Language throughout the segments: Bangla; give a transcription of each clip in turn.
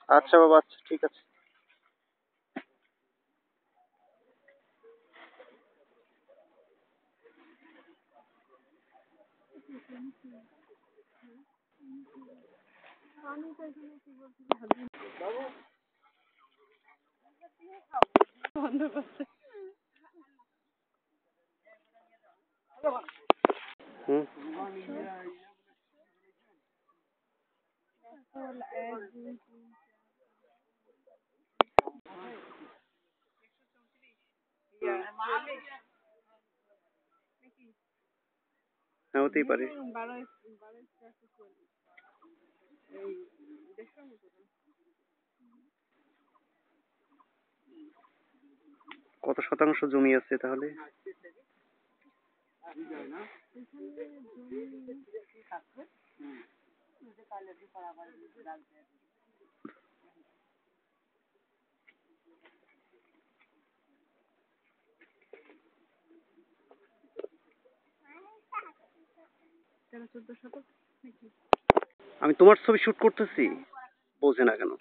আচ্ছা বাবা, আচ্ছা ঠিক আছে। হতেই পারে। কত শতাংশ জমি আছে তাহলে? আমি তোমার ছবি শুট করতেছি, বোঝে না কেন?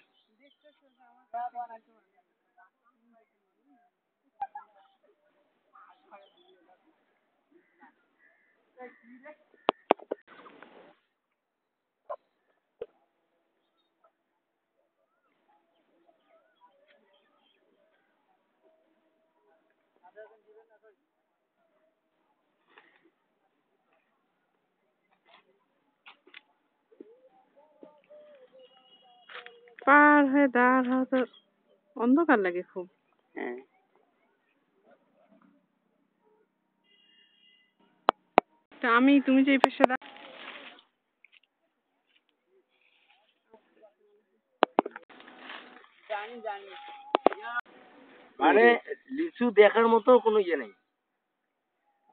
পার হয়ে দাঁড় হয়তো অন্ধকার লাগে খুব। হ্যাঁ, তুমি যে এই পাশে মানে লিচু দেখার মতো কোনো ইয়ে নেই।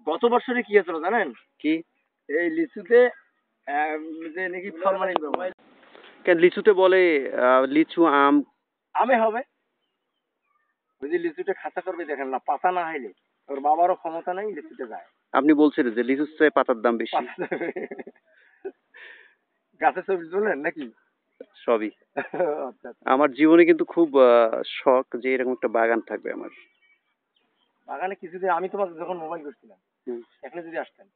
গত বছরে কি হয়েছিল জানেন? কি? এই লিচুতে যে নাকি ফরমালিন ব্যবহার। লিচুতে বলে লিচু আম আমে হবে ওই যে লিচুটা খাতা করবে, দেখেন না পাতা না হইলে ওর বাবারও ক্ষমতা নাই লিচুতে যায়। আপনি বলছিলেন যে লিচুর চেয়ে পাতার দাম বেশি। গাছে ছবি তোলেন নাকি? সবই। আচ্ছা, আমার জীবনে কিন্তু খুব শখ যে এরকম একটা বাগান থাকবে আমার। বাগানে কিছুদিন আমি তোমাকে যখন মোবাইল করছিলাম এখানে যদি আসতেন,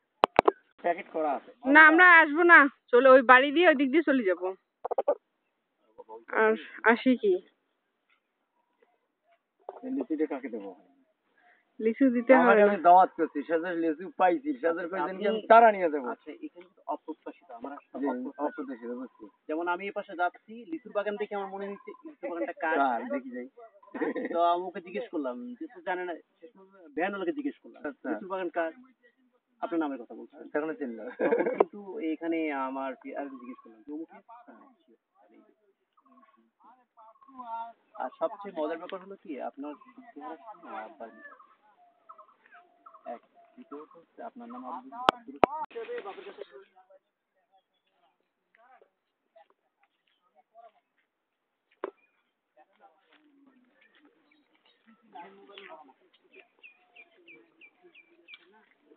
প্যাকেট করা আছে। না আমরা আসবো না, চলে ওই বাড়ি দিয়ে ওই দিক দিয়ে চলে যাবো। আর আসি কি লিচুটা কাকে দেবো? লিচু দিতে হয়। আমি দাওয়াত করছি, সাজার লিচু পাইছি, সাজার কয়েকদিন কি আমি তারা নিয়ে যাবো। আচ্ছা, এখানে তো অপ্রত্যাশিত, আমার অপ্রত্যাশিত বুঝছি। যেমন আমি এই পাশে যাচ্ছি, লিচুর বাগান দেখে আমার মনে হচ্ছে লিচুর বাগানটা কার, দেখি যাই। তো আমাকে জিজ্ঞেস করলাম, যেহেতু জানে না, ভ্যানওয়ালাকে জিজ্ঞেস করলাম লিচুর বাগান কার, আপনার নামের কথা বলছেন, তখন চিনলাম। কিন্তু এখানে আমার আর জিজ্ঞেস করলাম আর সবচেয়ে মজার ব্যাপার হলো কি, আপনার আপনার নাম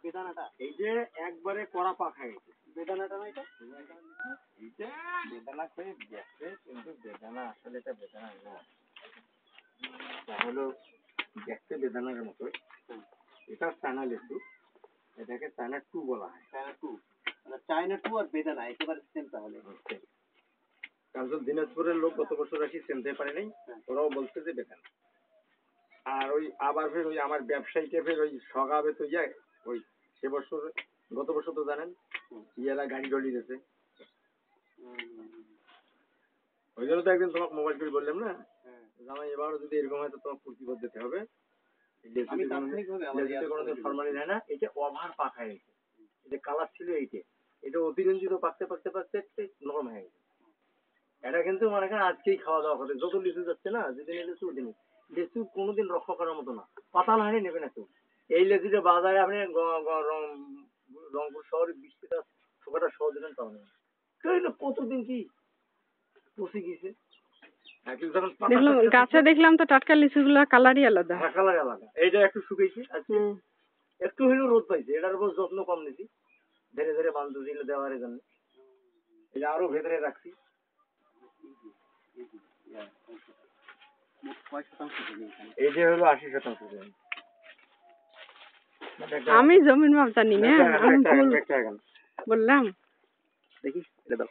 বেদানাটা, এই যে একবারে কড়া পাখা গেছে বেদানাটা না, এটা এইটা বেদানা করে গেছে, কিন্তু বেদানা আসলে এটা বেদানা না, এটা হলো দেখতে বেদানার মতো। এটা চায়না লিচু, এটাকে চায়না 2 বলা হয়। চায়না টু, মানে চায়না টু আর বেদানা একেবারে সেম তাহলে। কারণ দিনাজপুরের লোক গত বছর আসি চিনতে পারে নাই, ওরাও বলছে যে বেদানা। আর ওই আবার ফের ওই আমার ব্যবসায়ীকে ফের ওই সগাবে তো যায় ওই সে বছর, গত বছর তো জানেন ইয়ারা গাড়ি ডলি গেছে, ওই জন্য তো একদিন তোমাকে মোবাইল করে বললাম না, জামাই এবারও যদি এরকম হয় তো তোমাকে প্রতিবাদ দিতে হবে। আমি তাৎক্ষণিকভাবে আমার লেজুতে কোনোদিন ফরমালিন হয় না, এটা ওভার পাকা হয়েছে। যে কালার ছিল এইটা, এটা অতিরঞ্জিত পাকতে পাকতে পাকতে পাকতে নরম হয়ে গেছে। এটা কিন্তু মনে করেন আজকেই খাওয়া দাওয়া করে, যত লিচু যাচ্ছে না যেদিন লিচু ওদিন লিচু কোনোদিন রক্ষা করার মতো না, পাতা না হলে নেবে না কেউ। এই লেচুটা বাজারে আপনি রংপুর শহরে 20 টাকা ছোকটা সহ দিলেন তাও নেই। কতদিন কি পচে গেছে। কিন্তু যখন পাতা দেখলাম গাছে দেখলাম তো টাটকা লিচুগুলা কালারই আলাদা। হ্যাঁ, কালার আলাদা। এইটা একটু শুকিয়েছে, আজকে একটু হলেও রোদ পাইছে, এটার উপর যত্ন কম নিছি, ধীরে ধীরে বান্ধব দিলে দেওয়ার জন্য এটা আরো ভেতরে রাখছি। কয় শতাংশ জমি এখানে? এই যে হলো 80% জমি। আমি জমির মাপ জানি না, আমি ভুল বললাম। দেখি এটা দাও।